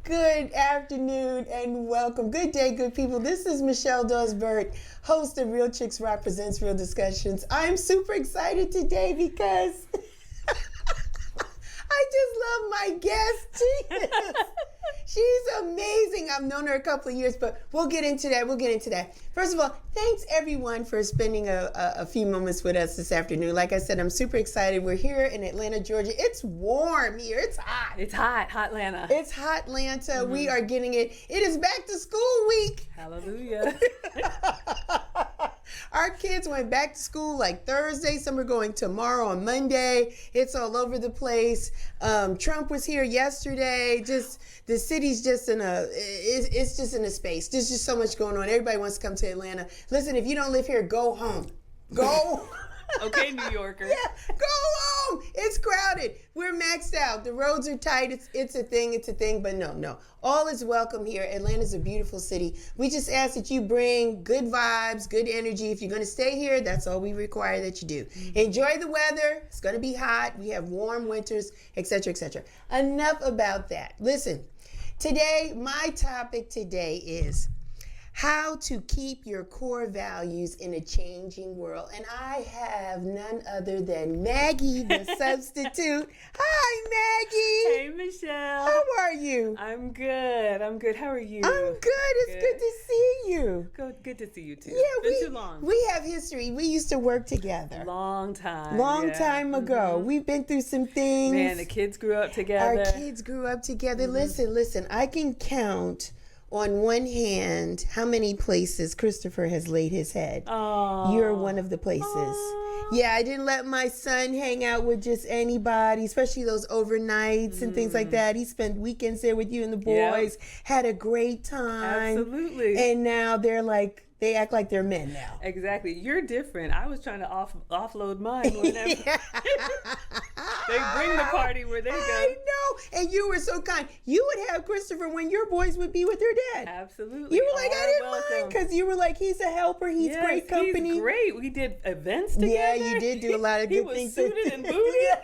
Good afternoon and welcome. Good day, good people. This is Michelle Dawes Birt, host of Real Chicks Rock Presents Real Discussions. I'm super excited today because I just love my guest. She's amazing. I've known her a couple of years, but we'll get into that. First of all, thanks everyone for spending a few moments with us this afternoon. Like I said, I'm super excited. We're here in Atlanta, Georgia. It's warm here. It's hot. It's hot Atlanta. It's hot Atlanta. Mm-hmm. We are getting it. It is back to school week. Hallelujah. Our kids went back to school like Thursday. Some are going tomorrow on Monday. It's all over the place. Trump was here yesterday. Just the city's just it's just in a space. There's just so much going on. Everybody wants to come to Atlanta. Listen, if you don't live here, go home. Go. Okay, New Yorker. Yeah, go home. It's crowded. We're maxed out. The roads are tight. It's a thing. But no. All is welcome here. Atlanta's a beautiful city. We just ask that you bring good vibes, good energy. If you're going to stay here, that's all we require that you do. Mm-hmm. Enjoy the weather. It's going to be hot. We have warm winters, etc., etc. Enough about that. Listen, my topic today is how to keep your core values in a changing world. And I have none other than Maggie, the substitute. Hi, Maggie. Hey, Michelle. How are you? I'm good. How are you? I'm good. It's good to see you. Good to see you, too. Yeah, Been too long. We have history. We used to work together. Long time ago. Mm-hmm. We've been through some things. Man, the kids grew up together. Mm-hmm. Listen, I can count on one hand how many places Christopher has laid his head. Aww. You're one of the places. Aww. Yeah, I didn't let my son hang out with just anybody, especially those overnights and things like that. He spent weekends there with you and the boys, had a great time. Absolutely. And now they act like they're men now. Exactly. You're different. I was trying to offload mine whenever. They bring the party where they go. I know. And you were so kind. You would have Christopher when your boys would be with their dad. Absolutely. You were like, I didn't mind, because you were like, he's a helper. He's great company. He's great. We did events together. Yeah, you did do a lot of good things. He was suited and booted.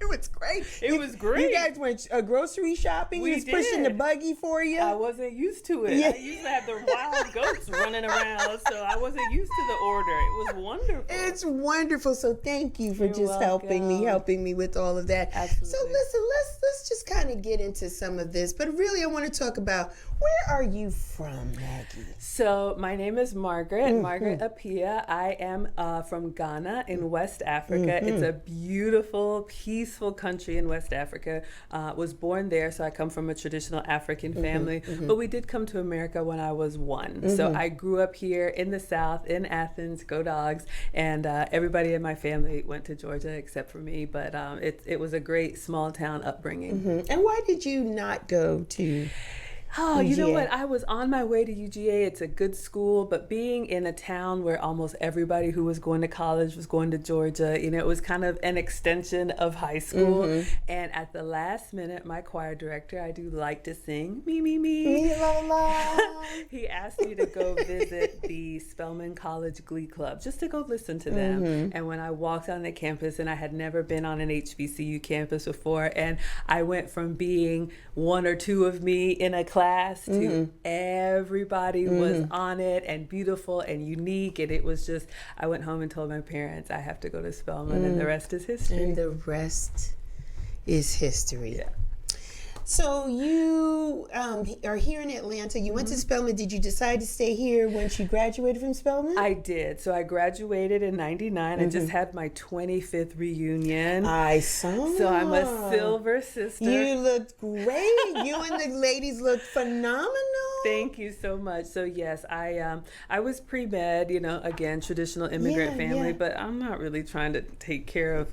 It was great. It was great. You guys went grocery shopping. He was pushing the buggy for you. I wasn't used to it. Yeah. I used to have the wild goats running around, so I wasn't used to the order. It was wonderful. It's wonderful. So thank you for helping me with all of that. Absolutely. So listen, let's just kind of get into some of this. But really, I want to talk about, where are you from, Maggie? So my name is Margaret Appiah. I am from Ghana in West Africa. It's a beautiful, peaceful country in West Africa. Was born there, so I come from a traditional African family. But we did come to America when I was 1. So I grew up here in the South, in Athens, go Dogs, and everybody in my family went to Georgia except for me. But it was a great small town upbringing. And why did you not go to Oh, UGA? You know what? I was on my way to UGA. It's a good school, but being in a town where almost everybody who was going to college was going to Georgia, it was kind of an extension of high school. And at the last minute, my choir director, I do like to sing, me, la, la. he asked me to go visit the Spelman College Glee Club, just to go listen to them. And when I walked on the campus, and I had never been on an HBCU campus before, and I went from being one or two of me in a class to everybody was on it, and beautiful and unique, and it was just, I went home and told my parents I have to go to Spelman, and the rest is history. And the rest is history. Yeah. So you are here in Atlanta. You went to Spelman. Did you decide to stay here once you graduated from Spelman? I did. So I graduated in 99. I just had my 25th reunion. I saw. So I'm a silver sister. You looked great. You and the ladies looked phenomenal. Thank you so much. So yes, I was pre-med, again, traditional immigrant family, but I'm not really trying to take care of,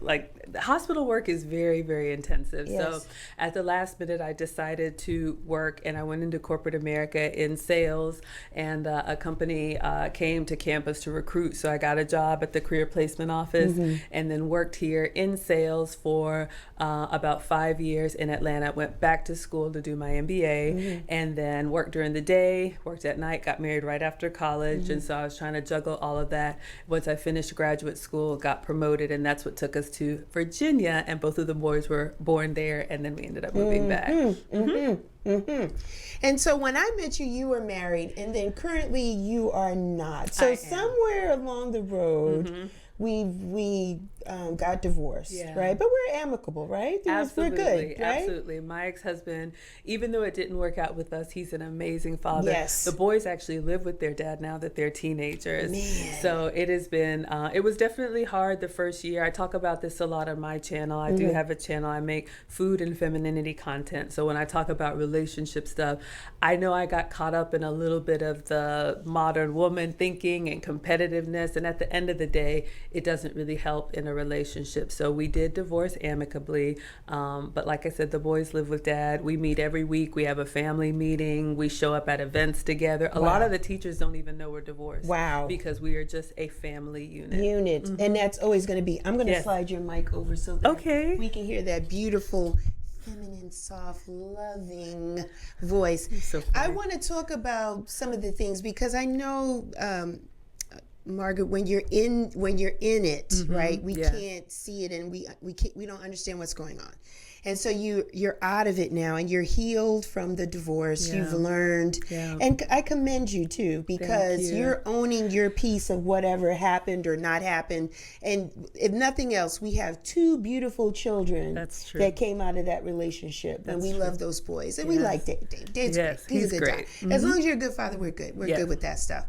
the hospital work is very, very intensive. Yes. So at the last minute, I decided to work, and I went into corporate America in sales, and a company came to campus to recruit. So I got a job at the career placement office and then worked here in sales for about 5 years in Atlanta. Went back to school to do my MBA and then worked during the the day, worked at night, got married right after college. And so I was trying to juggle all of that. Once I finished graduate school, got promoted, and that's what took us to Virginia. And both of the boys were born there, and then we ended up moving back. And so when I met you, you were married, and then currently you are not. So somewhere along the road, we got divorced, right? But we're amicable, right? Absolutely, we're good, right? Absolutely. My ex-husband, even though it didn't work out with us, he's an amazing father. Yes. The boys actually live with their dad now that they're teenagers. Man. So it has been, it was definitely hard the first year. I talk about this a lot on my channel. I do have a channel. I make food and femininity content. So when I talk about relationship stuff, I know I got caught up in a little bit of the modern woman thinking and competitiveness. And at the end of the day, it doesn't really help in a relationship. So we did divorce amicably. But like I said, the boys live with dad. We meet every week. We have a family meeting. We show up at events together. A lot of the teachers don't even know we're divorced. Wow. Because we are just a family unit. And that's always going to be, I'm going to slide your mic over so that we can hear that beautiful, feminine, soft, loving voice. So I want to talk about some of the things because I know, Margaret, when you're in it, right? We can't see it, and we don't understand what's going on. And so you're out of it now, and you're healed from the divorce. You've learned, and I commend you too, because you're owning your piece of whatever happened or not happened. And if nothing else, we have two beautiful children that came out of that relationship, and we love those boys, and we like Dave. Dave's great. He's a good guy. As long as you're a good father, we're good. We're good with that stuff.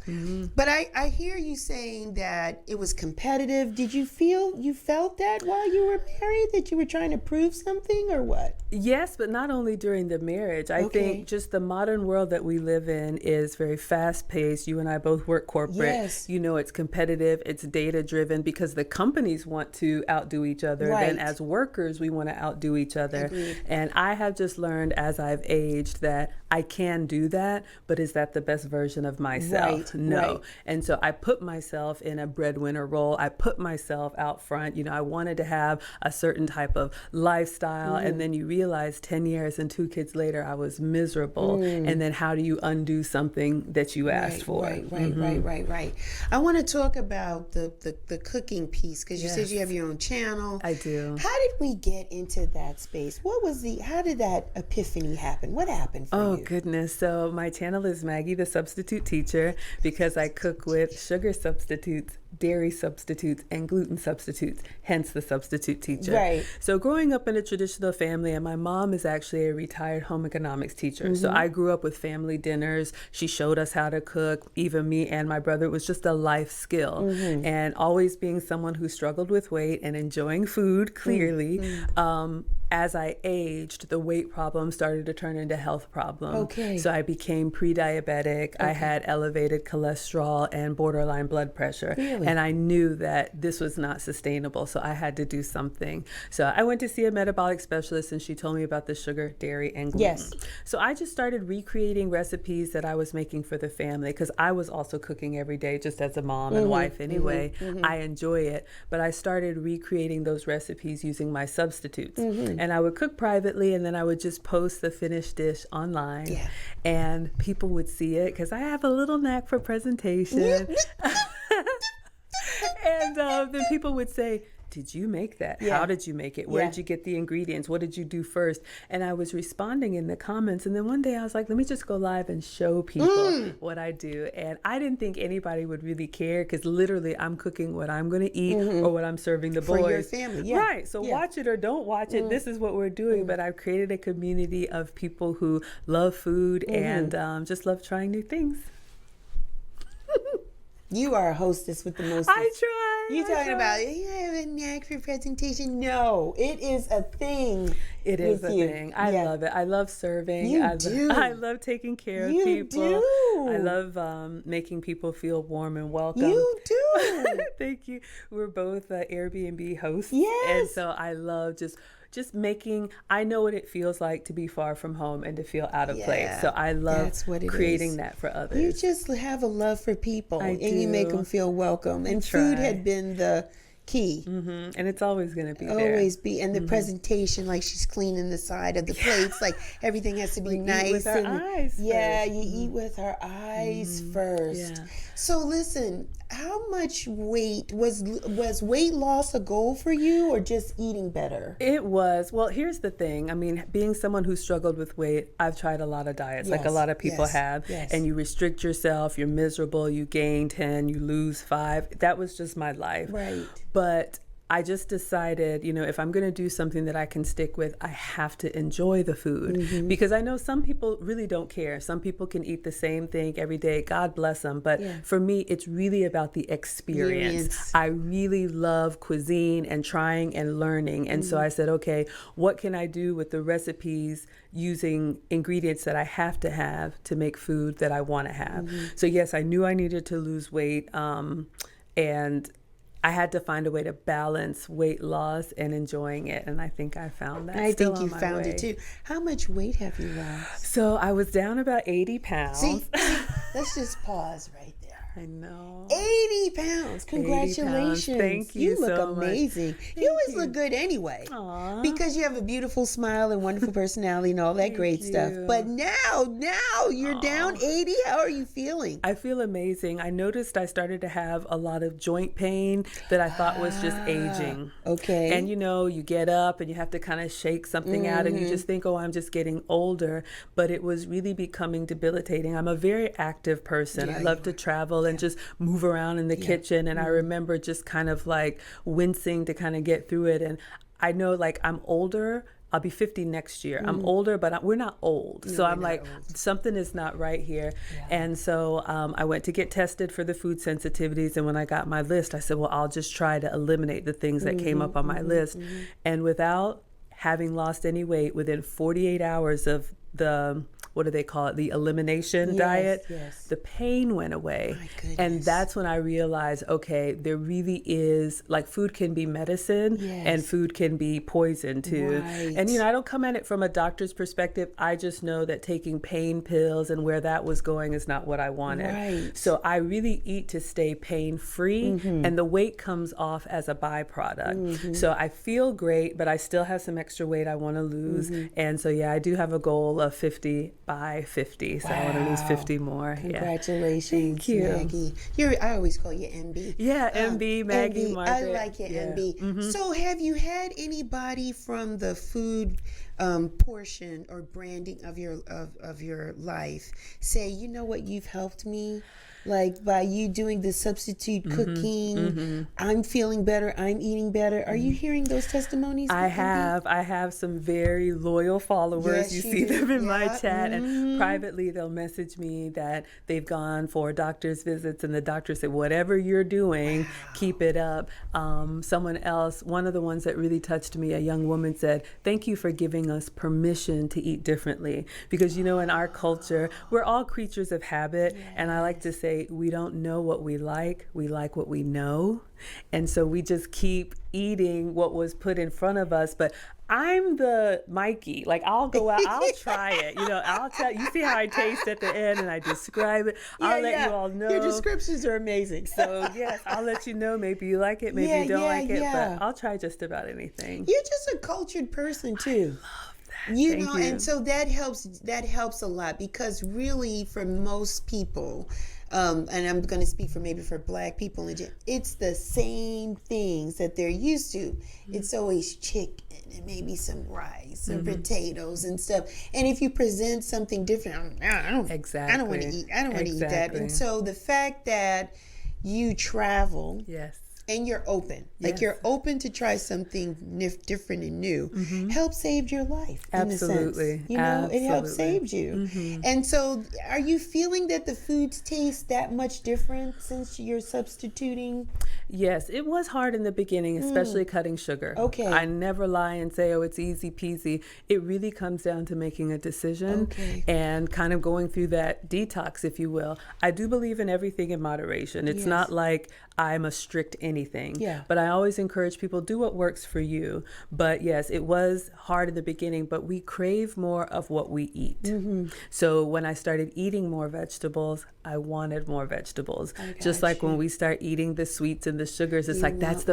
But I hear you saying that it was competitive. Did you felt that while you were married, that you were trying to prove something? Or what? Yes, but not only during the marriage. I think just the modern world that we live in is very fast-paced. You and I both work corporate. Yes. You know, it's competitive, it's data-driven because the companies want to outdo each other. Right. Then as workers, we want to outdo each other. Agreed. And I have just learned as I've aged that I can do that, but is that the best version of myself? No. Right. And so I put myself in a breadwinner role. I put myself out front. You know, I wanted to have a certain type of lifestyle. And then you realize 10 years and 2 kids later, I was miserable. And then how do you undo something that you asked for? Right. I want to talk about the cooking piece, because you said you have your own channel. I do. How did we get into that space? How did that epiphany happen? What happened for you? Oh, goodness. So my channel is Maggie, the substitute teacher, because I cook with sugar substitutes, dairy substitutes, and gluten substitutes, hence the substitute teacher. Right. So growing up in a traditional family, and my mom is actually a retired home economics teacher. So I grew up with family dinners. She showed us how to cook, even me and my brother. It was just a life skill. And always being someone who struggled with weight and enjoying food, clearly, as I aged, the weight problem started to turn into health problems. Okay. So I became pre-diabetic. I had elevated cholesterol and borderline blood pressure. Really? And I knew that this was not sustainable, so I had to do something. So I went to see a metabolic specialist, and she told me about the sugar, dairy, and gluten. Yes. So I just started recreating recipes that I was making for the family, because I was also cooking every day just as a mom and wife anyway. I enjoy it. But I started recreating those recipes using my substitutes. And I would cook privately, and then I would just post the finished dish online. And people would see it, because I have a little knack for presentation. And then people would say, did you make that? How did you make it? Where did you get the ingredients? What did you do first? And I was responding in the comments. And then one day I was like, let me just go live and show people what I do. And I didn't think anybody would really care, because literally I'm cooking what I'm going to eat or what I'm serving the boys. For your family, Right. So watch it or don't watch it. This is what we're doing. But I've created a community of people who love food and just love trying new things. You are a hostess with the most. I try. You talking about, you have a knack for presentation? No, it is a thing. It is a thing. I love it. I love serving. I love taking care of people. You do. I love making people feel warm and welcome. You do. Thank you. We're both Airbnb hosts. Yes. And so I love just making, I know what it feels like to be far from home and to feel out of place. So I love creating that for others. You just have a love for people, and you make them feel welcome. And food had been key. And it's always going to be there. Always be. And the presentation, like she's cleaning the side of the plates, like everything has to be nice. Eat with our eyes yeah, first. you eat with our eyes first. Yeah. So listen, how much weight was weight loss a goal for you, or just eating better? It was. Well, here's the thing. I mean, being someone who struggled with weight, I've tried a lot of diets, like a lot of people have. Yes. And you restrict yourself, you're miserable, you gain 10, you lose 5. That was just my life. Right. But I just decided, if I'm going to do something that I can stick with, I have to enjoy the food, because I know some people really don't care. Some people can eat the same thing every day. God bless them. But for me, it's really about the experience. I really love cuisine and trying and learning. And so I said, okay, what can I do with the recipes using ingredients that I have to make food that I want to have? So yes, I knew I needed to lose weight. And I had to find a way to balance weight loss and enjoying it, and I think I found that. I think you found it too. How much weight have you lost? So I was down about 80 pounds. See, let's just pause right there. I know. 80 pounds. Congratulations. 80 pounds. Thank you look so amazing. much. You always look good anyway. Aww. Because you have a beautiful smile and wonderful personality and all that great stuff. But now you're down 80. How are you feeling? I feel amazing. I noticed I started to have a lot of joint pain that I thought was just aging. Okay. And you get up and you have to kind of shake something out and you just think, oh, I'm just getting older. But it was really becoming debilitating. I'm a very active person. I love to travel and just move around in the kitchen. And I remember just kind of like wincing to kind of get through it. And I know, like, I'm older. I'll be 50 next year. I'm older, but we're not old. No, so I'm like, something is not right here. Yeah. And so I went to get tested for the food sensitivities. And when I got my list, I said, well, I'll just try to eliminate the things that came up on my list. And without having lost any weight, within 48 hours of the, what do they call it? The elimination diet. Yes. The pain went away. My goodness. And that's when I realized, okay, there really is, like, food can be medicine and food can be poison too. Right. And, I don't come at it from a doctor's perspective. I just know that taking pain pills and where that was going is not what I wanted. Right. So I really eat to stay pain-free, and the weight comes off as a byproduct. So I feel great, but I still have some extra weight I want to lose. And so, I do have a goal of 50 by 50. So I want to lose 50 more. Congratulations, Thank you. Maggie. I always call you MB. Yeah, MB, Maggie, MB, Margaret. I like it, MB. So have you had anybody from the food portion or branding of your life say, you know what, you've helped me? Like, by you doing the substitute cooking, I'm feeling better, I'm eating better. Are you hearing those testimonies? I have some very loyal followers. Yes, you see them in my chat, and privately they'll message me that they've gone for doctor's visits and the doctor said, whatever you're doing, keep it up. Someone else, one of the ones that really touched me, a young woman said, thank you for giving us permission to eat differently. Because, in our culture, we're all creatures of habit. And I like to say, we don't know what we like what we know. And so we just keep eating what was put in front of us. But I'm the Mikey. Like, I'll go out, I'll try it. I'll tell you, see how I taste at the end and I describe it. I'll let you all know. Your descriptions are amazing. So yes, I'll let you know. Maybe you like it, maybe you don't like it, but I'll try just about anything. You're just a cultured person too. Thank you. And so that helps a lot, because really for most people, and I'm going to speak for Black people, it's the same things that they're used to. It's always chicken and maybe some rice and potatoes and stuff. And if you present something different, I don't want to eat. I don't want to eat that. And so the fact that you travel, and you're open, like you're open to try something different and new, helps save your life. Absolutely. In a sense. It helps save you. And so are you feeling that the foods taste that much different since you're substituting? Yes, it was hard in the beginning, especially cutting sugar. Okay. I never lie and say, oh, it's easy peasy. It really comes down to making a decision and kind of going through that detox, if you will. I do believe in everything in moderation. It's not like I'm a strict anything. anything. Yeah. But I always encourage people, do what works for you. But yes, it was hard in the beginning, but we crave more of what we eat. So when I started eating more vegetables, I wanted more vegetables. Just like when we start eating the sweets and the sugars, it's like that's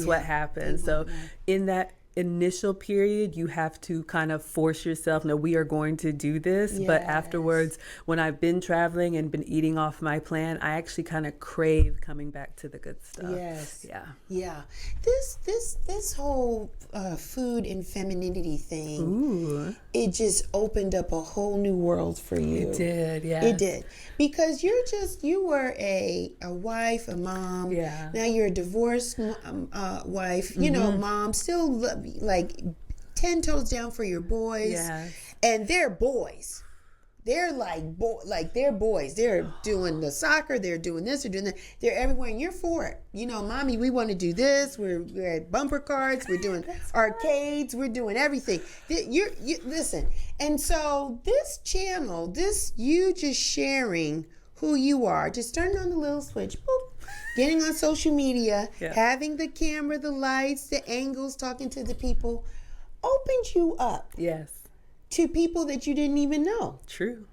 what happens. So in that initial period, you have to kind of force yourself, no, we are going to do this. But afterwards, when I've been traveling and been eating off my plan, I actually kind of crave coming back to the good stuff. Yeah. This whole food and femininity thing, it just opened up a whole new world for you. It did, yeah. It did. Because you were a wife, a mom. Yeah. Now you're a divorced wife, you know, mom, still like 10 toes down for your boys. Yes. And they're boys. They're they're boys. They're doing the soccer. They're doing this. They're doing that. They're everywhere, and you're for it. You know, mommy, we want to do this. We're at bumper cars. We're doing arcades. We're doing everything. You listen. And so this channel, you just sharing who you are, just turning on the little switch, boop, getting on social media, having the camera, the lights, the angles, talking to the people, opened you up. Yes. To people that you didn't even know. True.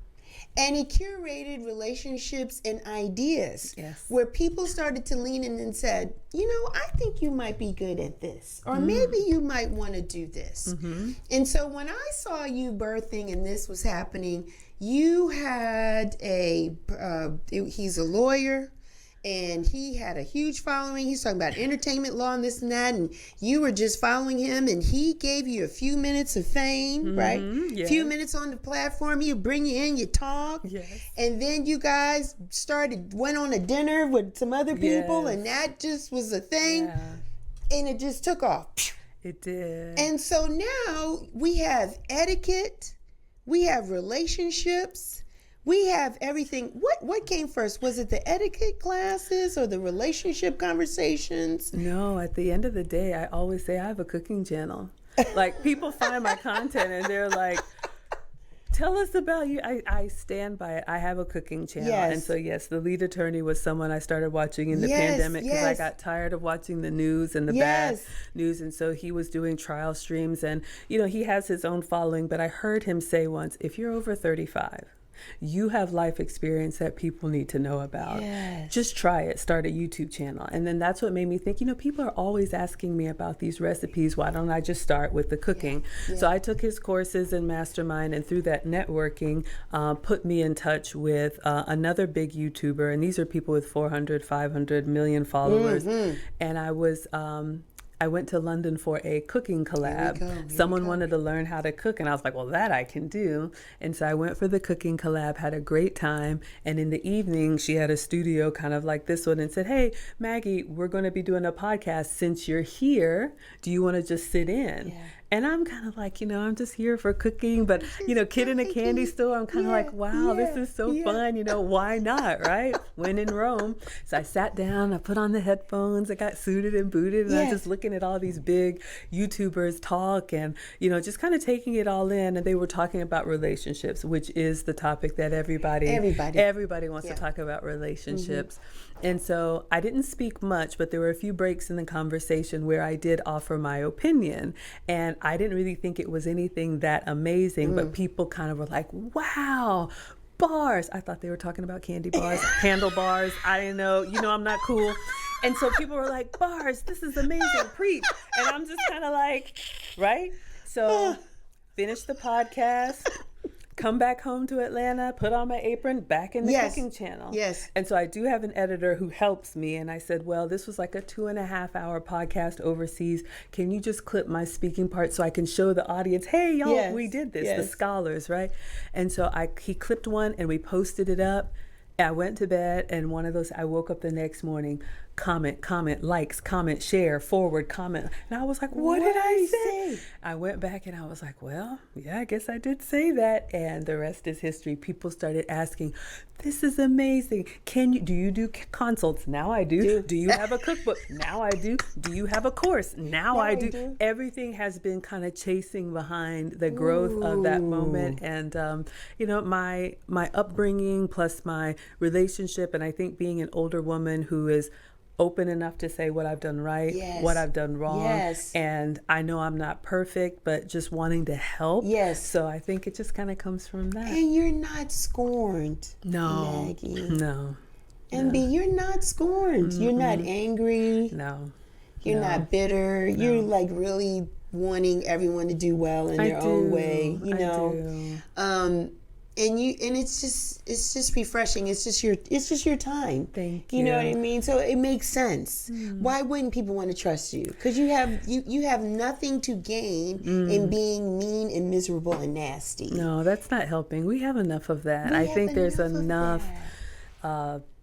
And it curated relationships and ideas. Yes. Where people started to lean in and said, you know, I think you might be good at this. Or maybe you might want to do this. And so when I saw you birthing and this was happening, you had he's a lawyer. And he had a huge following. He's talking about entertainment law and this and that. And you were just following him. And he gave you a few minutes of fame, right? A few minutes on the platform. He'd bring you in, you talk. Yes. And then you guys went on a dinner with some other people. And that just was a thing. Yeah. And it just took off. It did. And so now we have etiquette. We have relationships. We have everything. What came first? Was it the etiquette classes or the relationship conversations? No, at the end of the day, I always say I have a cooking channel. Like, people find my content and they're like, tell us about you. I stand by it. I have a cooking channel. Yes. And so, yes, the lead attorney was someone I started watching in the pandemic because I got tired of watching the news and the bad news. And so he was doing trial streams. And, you know, he has his own following. But I heard him say once, if you're over 35, you have life experience that people need to know about. Just try it. Start a YouTube channel. And then that's what made me think, you know, people are always asking me about these recipes. Why don't I just start with the cooking? So I took his courses in Mastermind, and through that networking, put me in touch with another big YouTuber. And these are people with 400, 500 million followers. And I went to London for a cooking collab. Someone wanted to learn how to cook, and I was like, well, that I can do. And so I went for the cooking collab, had a great time. And in the evening, she had a studio kind of like this one and said, hey, Maggie, we're going to be doing a podcast. Since you're here, do you want to just sit in? And I'm kind of like, you know, I'm just here for cooking, but, you know, kid in a candy store, I'm kind of like, wow, this is so fun, you know, why not, right? When in Rome. So I sat down, I put on the headphones, I got suited and booted, and I'm just looking at all these big YouTubers talk and, you know, just kind of taking it all in. And they were talking about relationships, which is the topic that everybody wants to talk about, relationships. And so I didn't speak much, but there were a few breaks in the conversation where I did offer my opinion. And I didn't really think it was anything that amazing, but people kind of were like, wow, bars. I thought they were talking about candy bars, handlebars. I didn't know, you know, I'm not cool. And so people were like, bars, this is amazing, preach. And I'm just kind of like, right? So finish the podcast, come back home to Atlanta, put on my apron, back in the cooking channel. And so I do have an editor who helps me. And I said, well, this was like a 2.5-hour podcast overseas. Can you just clip my speaking part so I can show the audience, hey, y'all, we did this, the scholars, right? And so he clipped one and we posted it up. I went to bed, and one of those, I woke up the next morning, comment, likes, comment, share, forward, comment. And I was like, what did I say? I went back and I was like, well, yeah, I guess I did say that. And the rest is history. People started asking, this is amazing. Do you do consults? Now I do. Do you have a cookbook? Now I do. Do you have a course? Now I do. Everything has been kind of chasing behind the growth of that moment. And, you know, my upbringing plus my relationship, and I think being an older woman who is open enough to say what I've done right, Yes. what I've done wrong. Yes. And I know I'm not perfect, but just wanting to help. Yes. So I think it just kind of comes from that. And you're not scorned, No. Maggie. No. And B, you're not scorned. You're not angry. No. You're not bitter. You're like really wanting everyone to do well in their own way. You know. I do. And it's just refreshing. It's just your time. Thank you. You know what I mean? So it makes sense. Why wouldn't people want to trust you? Because you have nothing to gain in being mean and miserable and nasty. No, that's not helping. We have enough of that. I think there's enough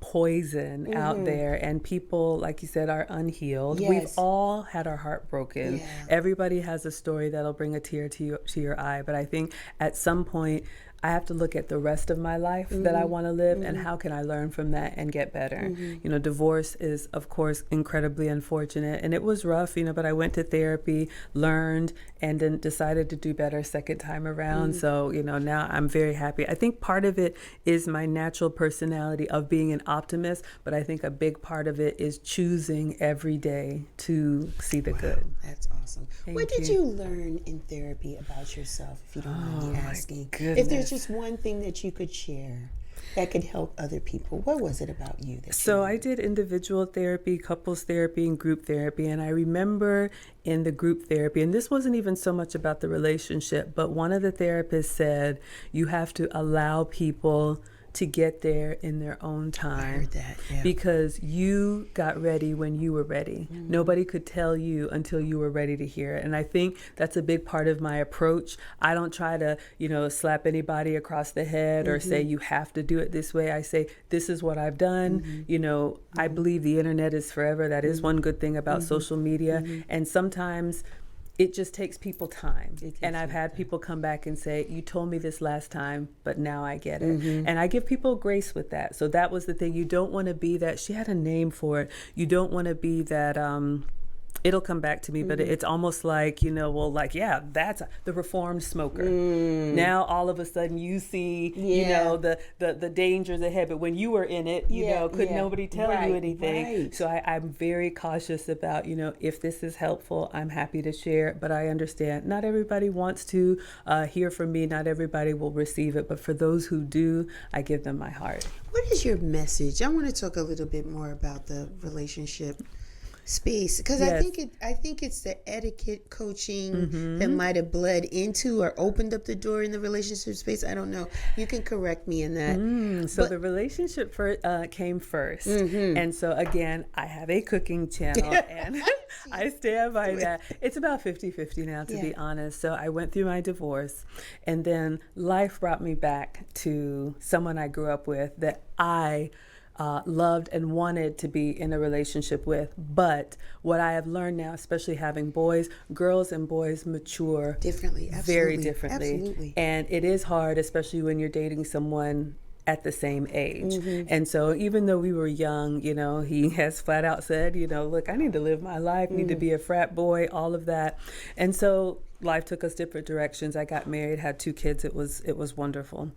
poison out there, and people, like you said, are unhealed. Yes. We've all had our heart broken. Yeah. Everybody has a story that'll bring a tear to your eye, but I think at some point I have to look at the rest of my life that I want to live, and how can I learn from that and get better. You know, divorce is, of course, incredibly unfortunate, and it was rough, you know, but I went to therapy, learned, and then decided to do better second time around. So, you know, now I'm very happy. I think part of it is my natural personality of being an optimist, but I think a big part of it is choosing every day to see the good. That's awesome. What did you learn in therapy about yourself, if you don't mind me asking? If there's just one thing that you could share that could help other people, what was it about you? So I did individual therapy, couples therapy, and group therapy. And I remember in the group therapy, and this wasn't even so much about the relationship, but one of the therapists said, you have to allow people to get there in their own time. I heard that, yeah. Because you got ready when you were ready. Nobody could tell you until you were ready to hear it. And I think that's a big part of my approach. I don't try to, you know, slap anybody across the head or say you have to do it this way. I say, this is what I've done. You know, I believe the internet is forever. That is one good thing about social media. And sometimes it just takes people time. And I've had people come back and say, you told me this last time, but now I get it. And I give people grace with that. So that was the thing. You don't want to be that, she had a name for it. You don't want to be that, it'll come back to me, but it's almost like, you know, well, like, yeah, that's the reformed smoker. Now all of a sudden you see, you know, the dangers ahead. But when you were in it, you know, could nobody tell you anything? So I'm very cautious about, you know, if this is helpful, I'm happy to share. But I understand not everybody wants to hear from me. Not everybody will receive it. But for those who do, I give them my heart. What is your message? I want to talk a little bit more about the relationship space, because I think it's the etiquette coaching that might have bled into or opened up the door in the relationship space. I don't know. You can correct me in that. So the relationship came first, and so again, I have a cooking channel, and I stand by that. It's about 50-50 now, to be honest. So I went through my divorce, and then life brought me back to someone I grew up with that I loved and wanted to be in a relationship with. But what I have learned now, especially having boys, girls and boys mature differently, very differently. And it is hard, especially when you're dating someone at the same age. And so even though we were young, you know, he has flat out said, you know, look, I need to live my life, need to be a frat boy, all of that. And so life took us different directions. I got married, had 2 kids. It was wonderful.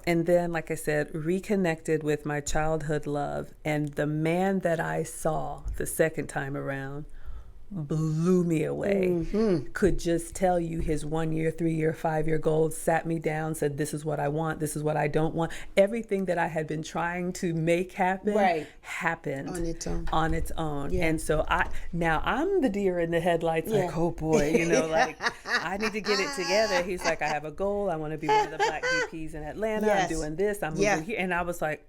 And then, like I said, reconnected with my childhood love. And the man that I saw the second time around blew me away. Could just tell you his 1 year, 3 year, 5 year goals, sat me down, said, this is what I want, this is what I don't want. Everything that I had been trying to make happen happened on its own. And so I'm the deer in the headlights, like, oh boy, you know, like, I need to get it together. He's like, I have a goal. I want to be one of the Black VPs in Atlanta. I'm doing this. I'm moving here. And I was like,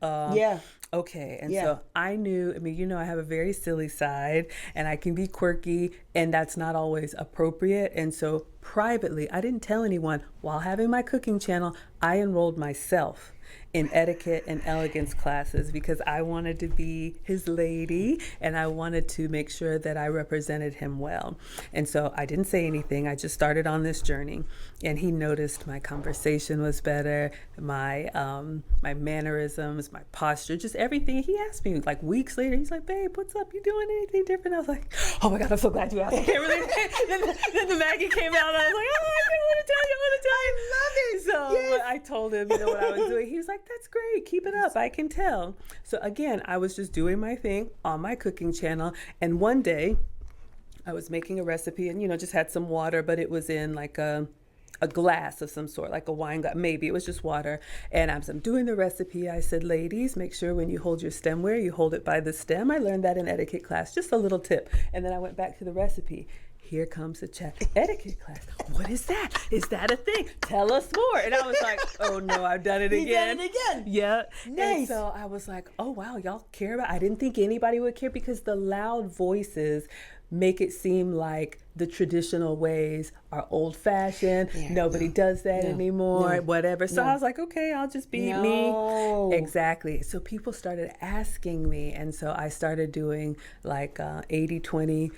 okay. And so I knew, I mean, you know, I have a very silly side and I can be quirky, and that's not always appropriate. And so privately, I didn't tell anyone. While having my cooking channel, I enrolled myself in etiquette and elegance classes because I wanted to be his lady and I wanted to make sure that I represented him well. And so I didn't say anything. I just started on this journey, and he noticed my conversation was better, my mannerisms, my posture, just everything. He asked me like weeks later, he's like, babe, what's up? You doing anything different? I was like, oh my God, I'm so glad you asked. I can't really. Then the Maggie came out and I was like, oh, I want to tell you. I love it. So when I told him, what I was doing, he was like, that's great. Keep it up. I can tell. So again, I was just doing my thing on my cooking channel. And one day I was making a recipe and, just had some water, but it was in like a glass of some sort, like a wine glass. Maybe it was just water. And as I'm doing the recipe, I said, ladies, make sure when you hold your stemware, you hold it by the stem. I learned that in etiquette class, just a little tip. And then I went back to the recipe. Here comes the chat. Etiquette class. What is that? Is that a thing? Tell us more. And I was like, oh no, I've done it again. You done it again. Yeah. Nice. And so I was like, oh wow, y'all care about it. I didn't think anybody would care because the loud voices make it seem like the traditional ways are old-fashioned. Yeah, nobody does that anymore, whatever. So I was like, okay, I'll just be me. Exactly. So people started asking me, and so I started doing like 80-20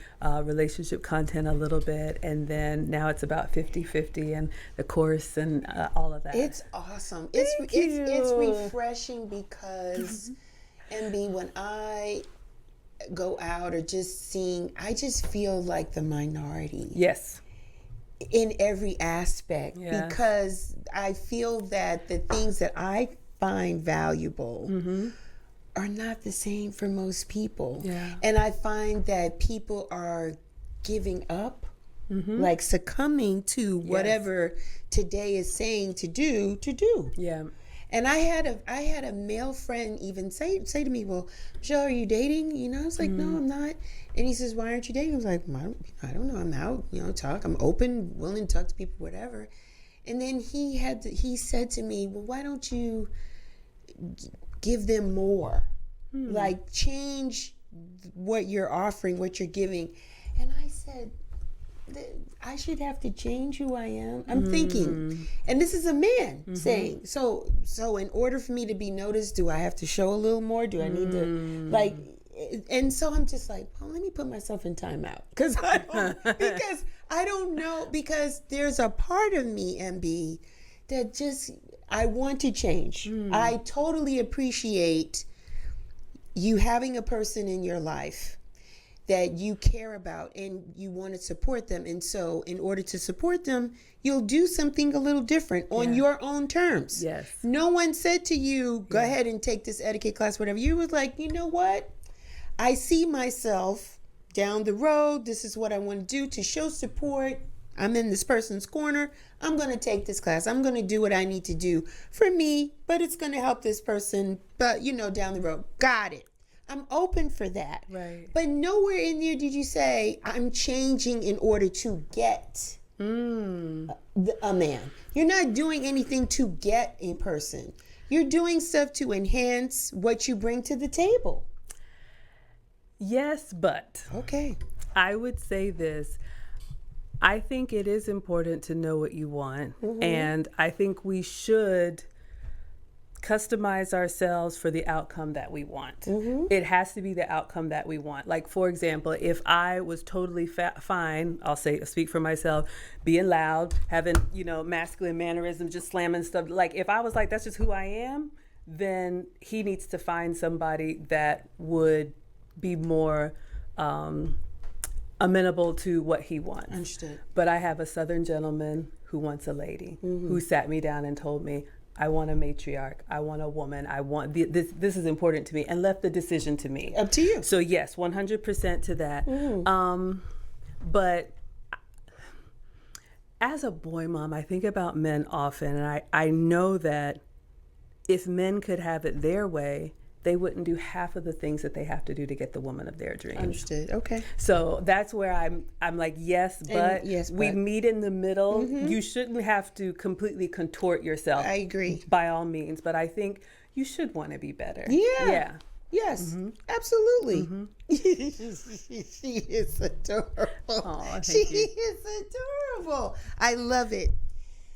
relationship content a little bit, and then now it's about 50-50 and the course and all of that. It's awesome. It's refreshing because, MB, when I go out or just seeing, I just feel like the minority. Yes. In every aspect, because I feel that the things that I find valuable are not the same for most people. Yeah. And I find that people are giving up, like succumbing to whatever today is saying to do. Yeah. And I had a male friend even say to me, well, Michelle, are you dating? I was like, no, I'm not. And he says, why aren't you dating? I was like, I don't know. I'm out, I'm open, willing to talk to people, whatever. And then he said to me, well, why don't you give them more? Like change what you're offering, what you're giving. And I said, I should have to change who I am. I'm thinking, and this is a man saying, so in order for me to be noticed, do I have to show a little more? Do I need to and so I'm just like, well, let me put myself in timeout because I don't know, because there's a part of me, MB, that just, I want to change. I totally appreciate you having a person in your life that you care about and you want to support them. And so in order to support them, you'll do something a little different on your own terms. Yes. No one said to you, go ahead and take this etiquette class, whatever. You was like, you know what? I see myself down the road. This is what I want to do to show support. I'm in this person's corner. I'm going to take this class. I'm going to do what I need to do for me, but it's going to help this person, but down the road. Got it. I'm open for that. Right. But nowhere in there did you say, I'm changing in order to get a man. You're not doing anything to get a person. You're doing stuff to enhance what you bring to the table. Yes, but. Okay. I would say this. I think it is important to know what you want. And I think we should customize ourselves for the outcome that we want. It has to be the outcome that we want. Like, for example, if I was totally fine, speak for myself, being loud, having, masculine mannerisms, just slamming stuff. Like, if I was like, that's just who I am, then he needs to find somebody that would be more amenable to what he wants. Understood. But I have a Southern gentleman who wants a lady, who sat me down and told me, I want a matriarch. I want a woman. I want this is important to me, and left the decision to me. Up to you. So yes, 100% to that. But as a boy mom, I think about men often, and I know that if men could have it their way, they wouldn't do half of the things that they have to do to get the woman of their dreams. Understood. Okay. So that's where I'm like, yes, but we meet in the middle. You shouldn't have to completely contort yourself. I agree. By all means, but I think you should want to be better. Yeah. Yes, absolutely. She is adorable. Aw, she is adorable. I love it.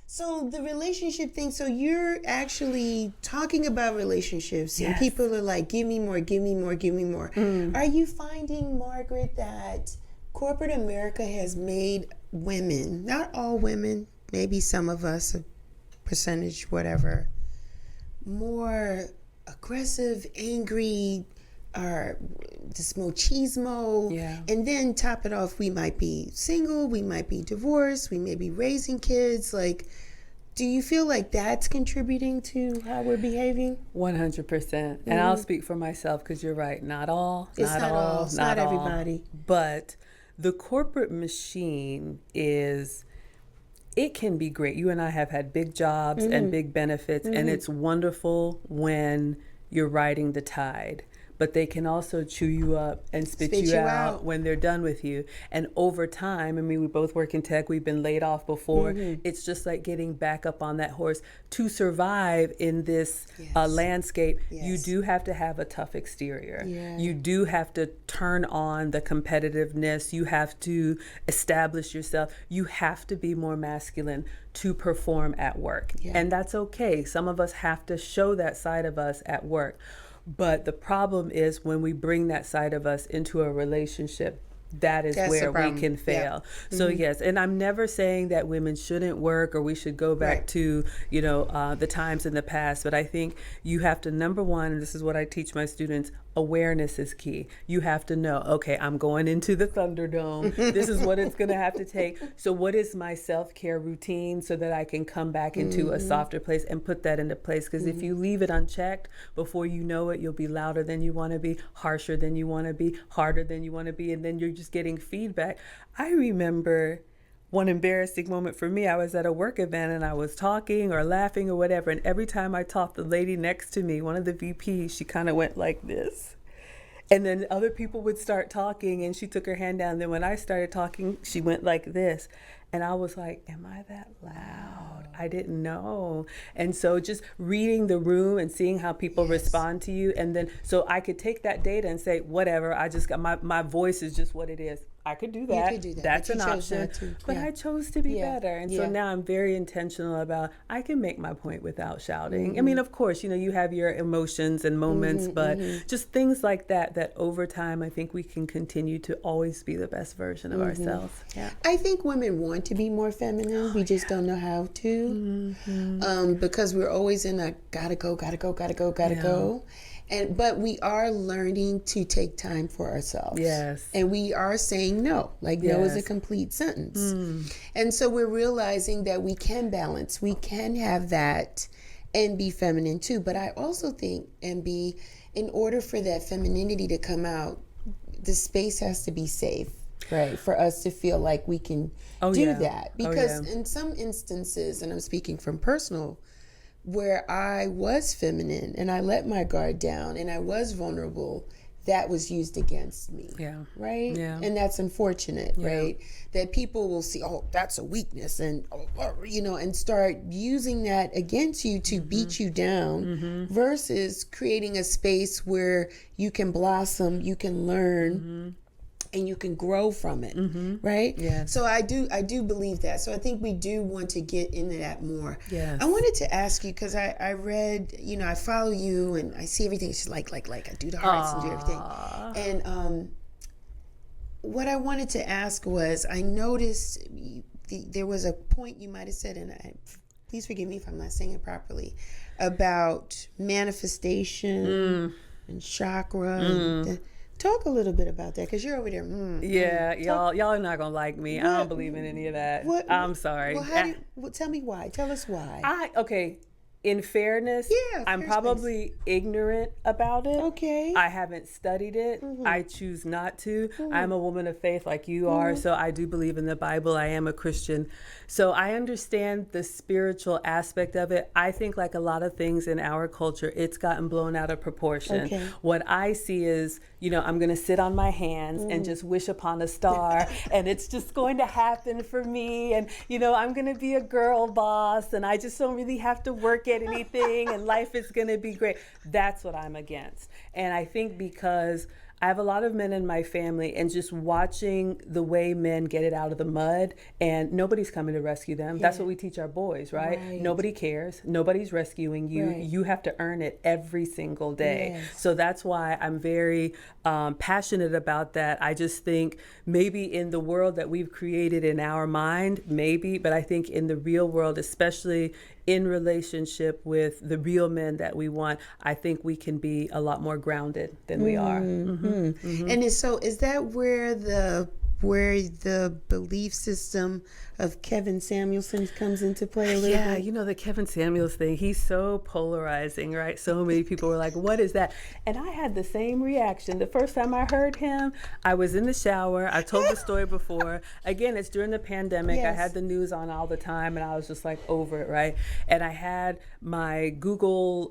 So the relationship thing, so you're actually talking about relationships and people are like, give me more, give me more, give me more. Are you finding, Margaret, that corporate America has made women, not all women, maybe some of us, a percentage, whatever, more aggressive, angry, or this machismo, and then top it off, we might be single, we might be divorced, we may be raising kids. Like, Do you feel like that's contributing to how we're behaving? 100%. And I'll speak for myself because you're right. Not all. It's not all. It's not everybody. But the corporate machine it can be great. You and I have had big jobs and big benefits, and it's wonderful when you're riding the tide. But they can also chew you up and spit you out when they're done with you. And over time, I mean, we both work in tech. We've been laid off before. It's just like getting back up on that horse. To survive in this landscape, you do have to have a tough exterior. You do have to turn on the competitiveness. You have to establish yourself. You have to be more masculine to perform at work. And that's okay. Some of us have to show that side of us at work. But the problem is when we bring that side of us into a relationship, that's where we can fail. So yes, and I'm never saying that women shouldn't work or we should go back to, the times in the past. But I think you have to, number one, and this is what I teach my students, awareness is key. You have to know, okay, I'm going into the Thunderdome. This is what it's going to have to take. So what is my self-care routine so that I can come back into a softer place and put that into place? Because if you leave it unchecked, before you know it, you'll be louder than you want to be, harsher than you want to be, harder than you want to be, and then you're just getting feedback. I remember one embarrassing moment for me. I was at a work event and I was talking or laughing or whatever, and every time I talked, the lady next to me, one of the VPs, she kind of went like this. And then other people would start talking and she took her hand down. Then when I started talking, she went like this. And I was like, am I that loud? I didn't know. And so just reading the room and seeing how people respond to you. And then, so I could take that data and say, whatever, I just got my voice is just what it is. I could do that. You could do that. That's an option. But I chose to be better. And so now I'm very intentional about, I can make my point without shouting. I mean, of course, you have your emotions and moments, but just things like that over time, I think we can continue to always be the best version of ourselves. Yeah. I think women want to be more feminine. We just don't know how to, because we're always in a gotta go. But we are learning to take time for ourselves. Yes. And we are saying no. Like no is a complete sentence. And so we're realizing that we can balance. We can have that and be feminine too. But I also think, MB, in order for that femininity to come out, the space has to be safe. Right, for us to feel like we can do that. Because in some instances, and I'm speaking from personal, where I was feminine and I let my guard down and I was vulnerable, that was used against me. Right? And that's unfortunate, right? That people will see, oh, that's a weakness, and and start using that against you to beat you down, versus creating a space where you can blossom, you can learn, and you can grow from it, right? Yeah. So I do believe that. So I think we do want to get into that more. Yeah. I wanted to ask you, because I read, I follow you and I see everything. It's just like I do the hearts and do everything. And what I wanted to ask was, I noticed there was a point you might have said, and please forgive me if I'm not saying it properly, about manifestation and chakra. And talk a little bit about that, because you're over there. Y'all are not gonna like me. I don't believe in any of that. I'm sorry. Well, tell me why. Tell us why. In fairness, I'm probably ignorant about it. Okay. I haven't studied it. I choose not to. I'm a woman of faith like you are, so I do believe in the Bible. I am a Christian. So I understand the spiritual aspect of it. I think, like a lot of things in our culture, it's gotten blown out of proportion. Okay. What I see is, I'm going to sit on my hands and just wish upon a star, and it's just going to happen for me. And, I'm going to be a girl boss, and I just don't really have to work at anything, and life is going to be great. That's what I'm against. And I think because I have a lot of men in my family, and just watching the way men get it out of the mud, and nobody's coming to rescue them. That's what we teach our boys, right? Nobody cares. Nobody's rescuing you. You have to earn it every single day. So that's why I'm very passionate about that. I just think maybe in the world that we've created in our mind, but I think in the real world, especially in relationship with the real men that we want, I think we can be a lot more grounded than we are. And is that where the where the belief system of Kevin Samuelson comes into play a little Yeah, bit? you know, the Kevin Samuels thing, he's so polarizing, right? So many people were like, what is that? And I had the same reaction. The first time I heard him, I was in the shower. I told the story before. Again, it's during the pandemic. I Yes. had the news on all the time, and I was just like over it, right? And I had my Google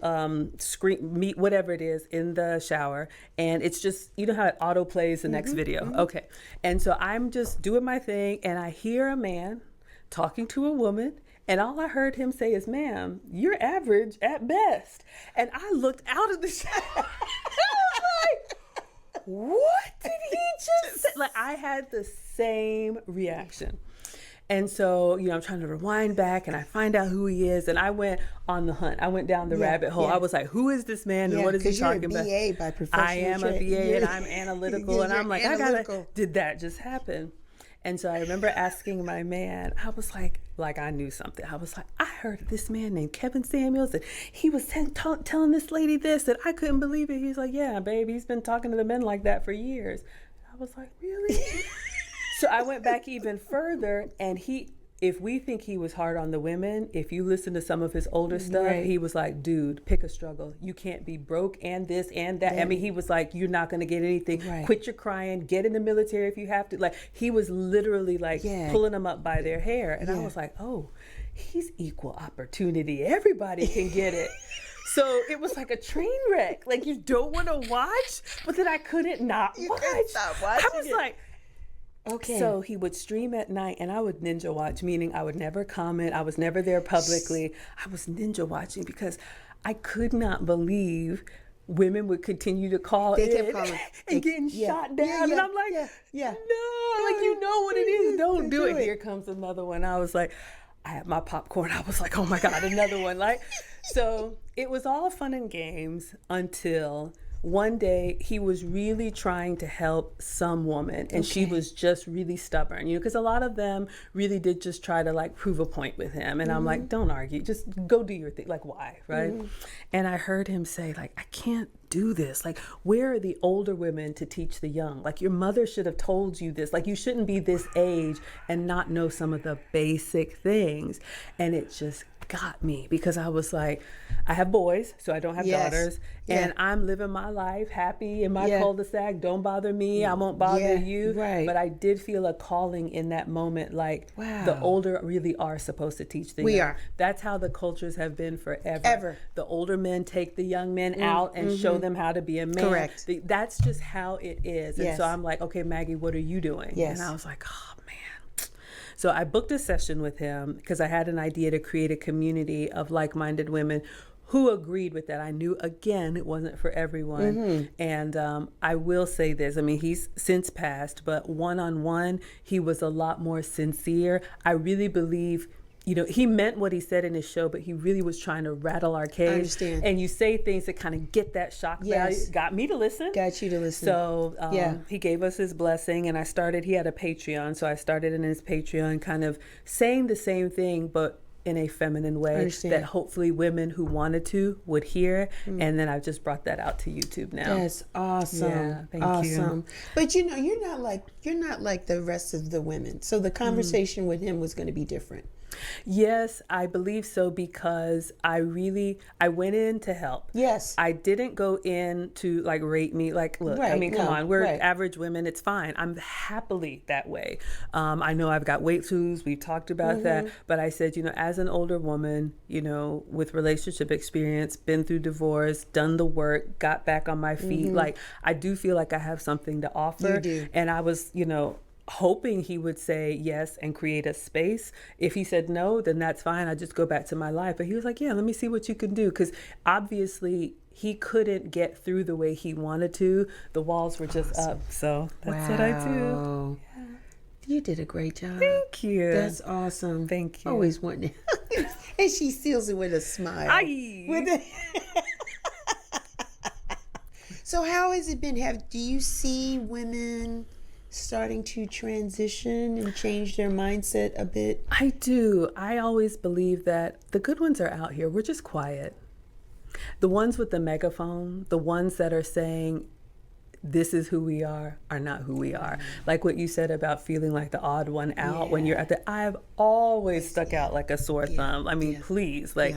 screen, meet, whatever it is, in the shower. And it's just, you know how it auto plays the next video? Okay. And so I'm just doing my thing, and I hear a man talking to a woman, and all I heard him say is, "Ma'am, you're average at best." And I looked out of the shower. I was like, what did he just say? Like, I had the same reaction. And so, you know, I'm trying to rewind back, and I find out who he is, and I went on the hunt. I went down the rabbit hole. yeah. I was like, who is this man, and what is he talking about? You're a BA by profession. I am a BA, and I'm analytical, and I'm like, analytical. did that just happen? And so I remember asking my man, I was like I knew something. I was like, I heard this man named Kevin Samuels, and he was telling this lady this, and I couldn't believe it. He's like, yeah, babe, he's been talking to the men like that for years. I was like, really? So I went back even further, and if we think he was hard on the women, if you listen to some of his older stuff, Right. he was like, dude, pick a struggle. You can't be broke and this and that. I mean, he was like, you're not going to get anything. Right. Quit your crying. Get in the military if you have to. Like, he was literally like pulling them up by their hair. And I was like, oh, he's equal opportunity. Everybody can get it. So it was like a train wreck. Like, you don't want to watch, but then I couldn't not You watch. couldn't stop watching I was it. like, Okay. so he would stream at night, and I would ninja watch, meaning I would never comment. I was never there publicly. I was ninja watching because I could not believe women would continue to call They in kept calling. and getting shot down. And I'm like, yeah. no, like, you know what it is. Don't do it. Here comes another one. I was like, I had my popcorn. I was like, oh my God, another one. Like, so it was all fun and games until one day he was really trying to help some woman, and she was just really stubborn, you know, because a lot of them really did just try to like prove a point with him. And I'm like, don't argue, just go do your thing. Like, why? Right. And I heard him say, like, I can't do this. Like, where are the older women to teach the young? Like, your mother should have told you this. Like, you shouldn't be this age and not know some of the basic things. And it just got me, because I was like, I have boys, so I don't have daughters, and I'm living my life happy in my cul-de-sac. Don't bother me. I won't bother you. Right. But I did feel a calling in that moment, like, the older really are supposed to teach the young. We are. That's how the cultures have been forever. Ever. The older men take the young men out and show them how to be a man. Correct. That's just how it is. And Yes. so I'm like, okay, Maggie, what are you doing? Yes. And I was like, oh man. So I booked a session with him because I had an idea to create a community of like-minded women who agreed with that. I knew, again, it wasn't for everyone. And I will say this, I mean, he's since passed, but one-on-one, he was a lot more sincere. I really believe, you know, he meant what he said in his show, but he really was trying to rattle our cage. I understand. And you say things that kind of get that shock value. Got me to listen. Got you to listen. So he gave us his blessing, and he had a Patreon, so I started in his Patreon kind of saying the same thing, but in a feminine way that hopefully women who wanted to would hear. And then I've just brought that out to YouTube now. That's awesome. Yeah, thank you. But you know, you're not like the rest of the women. So the conversation with him was going to be different. Yes, I believe so, because I went in to help. Yes. I didn't go in to like rate me. Like, look, I mean, come on, we're average women. It's fine. I'm happily that way. I know I've got weight to lose. We've talked about that. But I said, you know, as an older woman, you know, with relationship experience, been through divorce, done the work, got back on my feet. Like, I do feel like I have something to offer. You do. And I was, you know, hoping he would say yes and create a space. If he said no, then that's fine. I just go back to my life. But he was like, yeah, let me see what you can do. Because obviously he couldn't get through the way he wanted to. The walls were just up. So that's what I do. Yeah. You did a great job. Thank you. That's awesome. Thank you. Always wanting it. And she seals it with a smile. Aye. So how has it been? Do you see women starting to transition and change their mindset a bit? I do. I always believe that the good ones are out here. We're just quiet. The ones with the megaphone, the ones that are saying, this is who we are not who we are. Like what you said about feeling like the odd one out when you're at the, I've always stuck out like a sore thumb. I mean, please, like,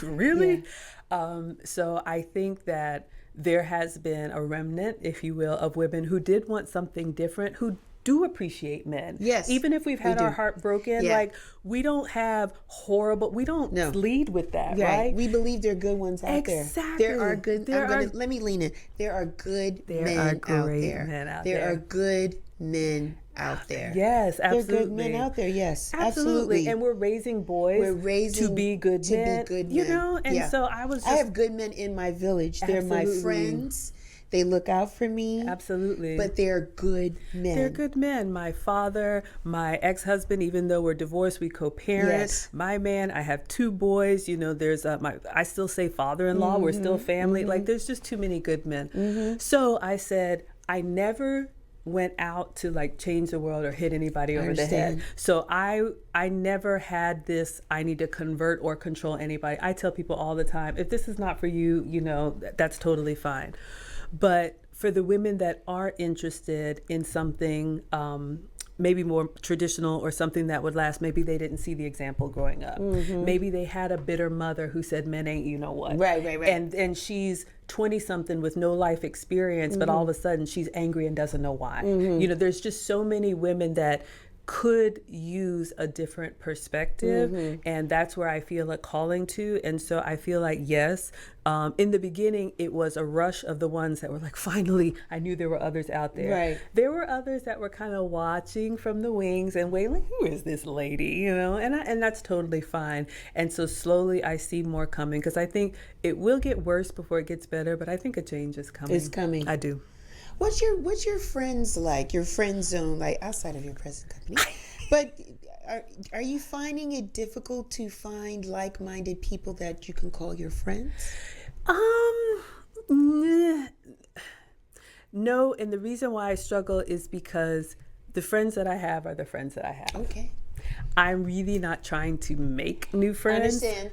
really? So I think that there has been a remnant, if you will, of women who did want something different, who do appreciate men. Yes. Even if we've had our heart broken, like we don't have horrible, we don't lead with that, right? We believe there are good ones out there. Exactly. There are good, let me lean in. There are good men out there. There are good men out there. Yes, absolutely. There are good men out there, yes. Absolutely. And we're raising boys to be good men. You know, and so I have good men in my village. They're my friends. They look out for me. Absolutely. But they're good men. They're good men. My father, my ex-husband, even though we're divorced, we co-parent. Yes. My man, I have 2 boys. You know, there's I still say father-in-law. We're still family. Like, there's just too many good men. So I said, I never went out to like change the world or hit anybody over the head. So I never had this, I need to convert or control anybody. I tell people all the time, if this is not for you, you know, that's totally fine. But for the women that are interested in something maybe more traditional or something that would last, maybe they didn't see the example growing up. Maybe they had a bitter mother who said men ain't you know what. Right. And she's 20-something with no life experience, but all of a sudden she's angry and doesn't know why. You know, there's just so many women that could use a different perspective, and that's where I feel a calling to. And so I feel like, yes, in the beginning it was a rush of the ones that were like, finally I knew there were others out there. Right. There were others that were kind of watching from the wings and waiting, like, who is this lady, you know? And that's totally fine. And so slowly I see more coming, because I think it will get worse before it gets better, but I think a change is coming. It's coming. I do. What's your friends like? Your friend zone, like outside of your present company? But are you finding it difficult to find like-minded people that you can call your friends? No, and the reason why I struggle is because the friends that I have are the friends that I have. Okay. I'm really not trying to make new friends. I understand.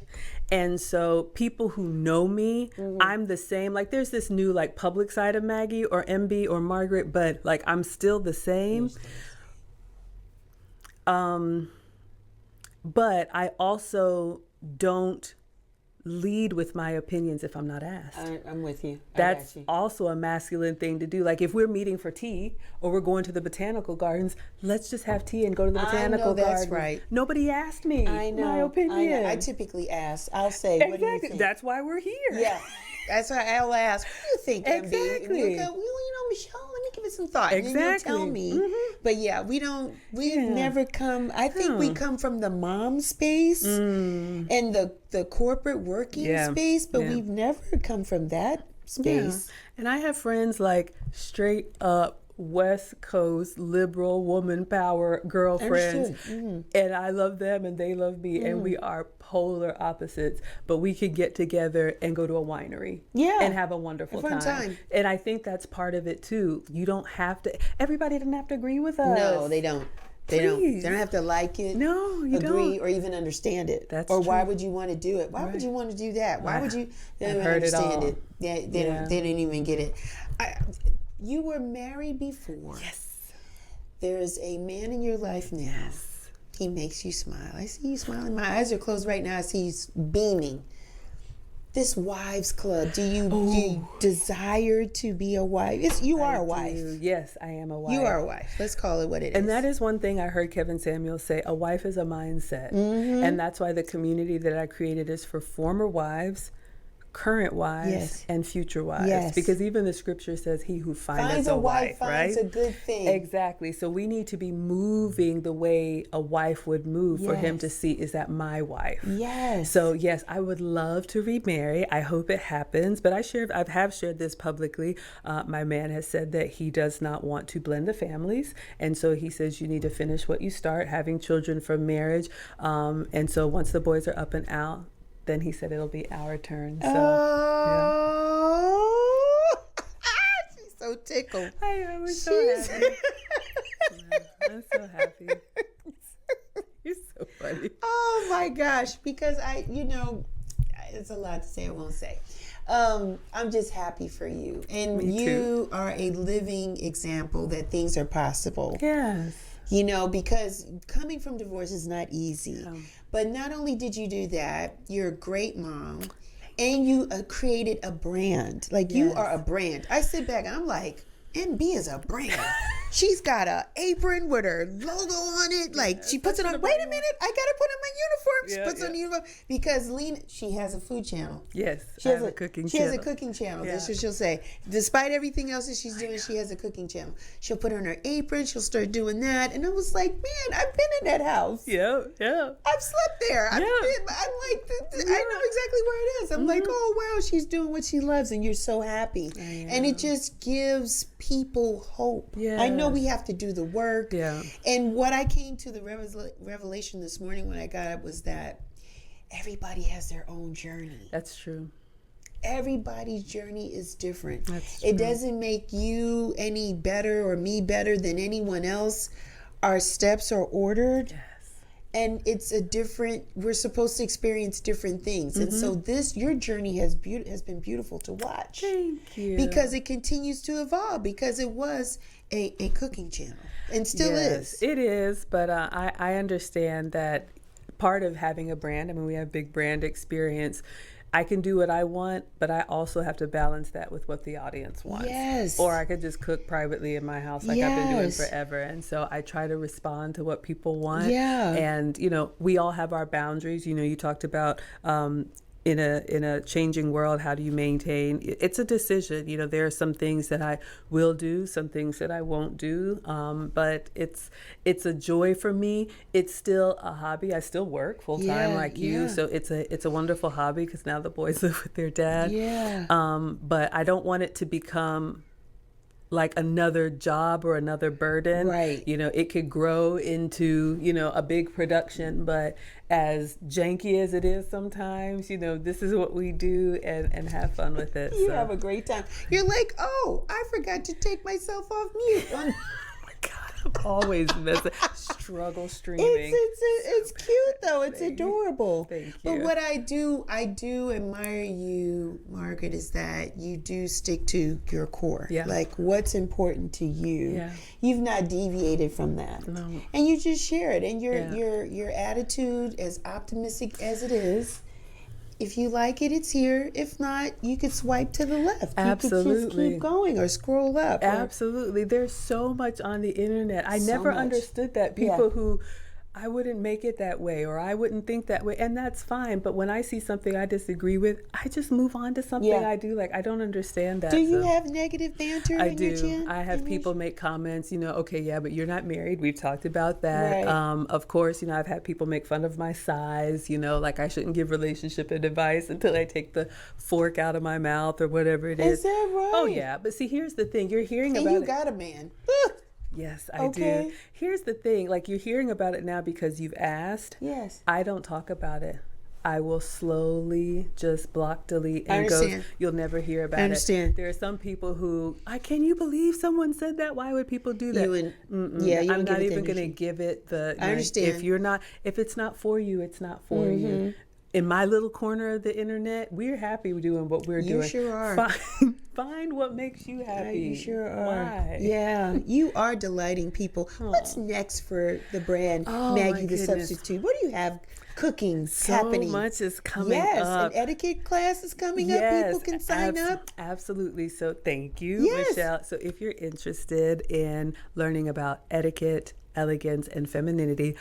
And so people who know me, I'm the same. Like there's this new like public side of Maggie or MB or Margaret, but like I'm still the same. But I also don't lead with my opinions if I'm not asked. I'm with you. That's also a masculine thing to do. Like if we're meeting for tea or we're going to the botanical gardens, let's just have tea and go to the botanical garden. That's right. Nobody asked me my opinion. I typically ask. I'll say, exactly. What do you think? That's why we're here. Yeah. That's why I'll ask, what do you think, MB? Exactly. And you go, well, you know, Michelle, let me give it some thought. Exactly. And you'll tell me. But yeah, we've never come, I think we come from the mom space and the corporate working space, but we've never come from that space. Yeah. And I have friends like straight up West Coast liberal woman power girlfriends, and I love them and they love me, and we are polar opposites, but we could get together and go to a winery and have a wonderful time. And I think that's part of it too. You don't have to, everybody doesn't have to agree with us. No, they don't. They don't have to like it, agree, or even understand it. That's or true. Why would you want to do it? Why would you want to do that? Why would you? They don't even understand it. They didn't even get it. You were married before. Yes. There's a man in your life now. Yes. He makes you smile. I see you smiling. My eyes are closed right now. I see you beaming. This wives club, do you desire to be a wife? You are a wife. Yes, I am a wife. You are a wife. Let's call it what it is. And that is one thing I heard Kevin Samuel say, a wife is a mindset. And that's why the community that I created is for former wives, current wives, and future wives. Because even the scripture says he who finds a wife, finds right? a good thing. Exactly. So we need to be moving the way a wife would move for him to see, is that my wife? Yes. So yes, I would love to remarry. I hope it happens, but I have shared this publicly. My man has said that he does not want to blend the families. And so he says you need to finish what you start, having children from marriage. And so once the boys are up and out, then he said it'll be our turn. So, she's so tickled. I was so happy. I'm so happy. You're so funny. Oh my gosh, because it's a lot to say, I won't say. I'm just happy for you. And Me you too. are a living example that things are possible. Yes. You know, because coming from divorce is not easy. No. But not only did you do that, you're a great mom. And you created a brand. Like, you Yes. are a brand. I sit back and I'm like, MB is a brand. She's got a apron with her logo on it. Like, she puts it on. Wait a minute, I gotta put on my uniform. She puts on the uniform because Lena, she has a food channel. Yes. She has I have a cooking She channel. has a cooking channel. Yeah. That's what she'll say. Despite everything else that she's doing, she has a cooking channel. She'll put on her apron. She'll start doing that. And I was like, man, I've been in that house. Yeah. Yeah. I've slept there. Yeah. I'm like, I know exactly where it is. I'm like, oh, wow, she's doing what she loves. And you're so happy. And it just gives people hope. Yes. I know we have to do the work. Yeah. And what I came to the revelation this morning when I got up was that everybody has their own journey. That's true. Everybody's journey is different. That's It true. doesn't make you any better or me better than anyone else. Our steps are ordered. Yes. And it's we're supposed to experience different things. And so your journey has been beautiful to watch. Thank you. Because it continues to evolve, because it was a cooking channel and still is. It is, but I understand that part of having a brand, I mean, we have big brand experience. I can do what I want, but I also have to balance that with what the audience wants. Yes. Or I could just cook privately in my house like I've been doing Yes. forever. And so I try to respond to what people want. Yeah. And, you know, we all have our boundaries. You know, you talked about in a changing world, how do you maintain? It's a decision. You know, there are some things that I will do, some things that I won't do. But it's a joy for me. It's still a hobby. I still work full time like you. So it's a wonderful hobby because now the boys live with their dad. Yeah. But I don't want it to become like another job or another burden. Right. You know, it could grow into, you know, a big production, but as janky as it is sometimes, you know, this is what we do and have fun with it. You so. have a great time. You're like, oh, I forgot to take myself off mute. Oh my God, I'm always struggle streaming. It's cute though. It's adorable. Thank you. But what I do admire you, Margaret, is that you do stick to your core. Yeah. Like what's important to you. Yeah. You've not deviated from that. No. And you just share it. And your attitude, as optimistic as it is, if you like it, it's here. If not, you could swipe to the left. Absolutely. You could just keep going or scroll up. Absolutely. There's so much on the internet. I So never much. understood that. People who I wouldn't make it that way or I wouldn't think that way. And that's fine. But when I see something I disagree with, I just move on to something I do. Like, I don't understand that. Do you have negative banter I in your do. channel? I have people make comments, you know, okay, yeah, but you're not married. We've talked about that. Right. Of course, you know, I've had people make fun of my size, you know, like I shouldn't give relationship advice until I take the fork out of my mouth or whatever it is. Is that right? Oh, yeah. But see, here's the thing. You're hearing And about you it. got a man. Yes, I Okay. do. Here's the thing. Like, you're hearing about it now because you've asked. Yes. I don't talk about it. I will slowly just block, delete, I and go. understand. You'll never hear about I understand. it. There are some people who, can you believe someone said that? Why would people do that? You and I'm not even going to give it the. I understand. If it's not for you, it's not for you. In my little corner of the internet, we're happy doing what we're doing. You sure are. Find what makes you happy. You sure are. Why? Yeah, you are delighting people. What's next for the brand Maggie the goodness. Substitute? What do you have cooking happening? So much is coming yes, up. an etiquette class is coming up. People can sign up. Absolutely. So thank you, Yes. Michelle. So if you're interested in learning about etiquette, elegance, and femininity,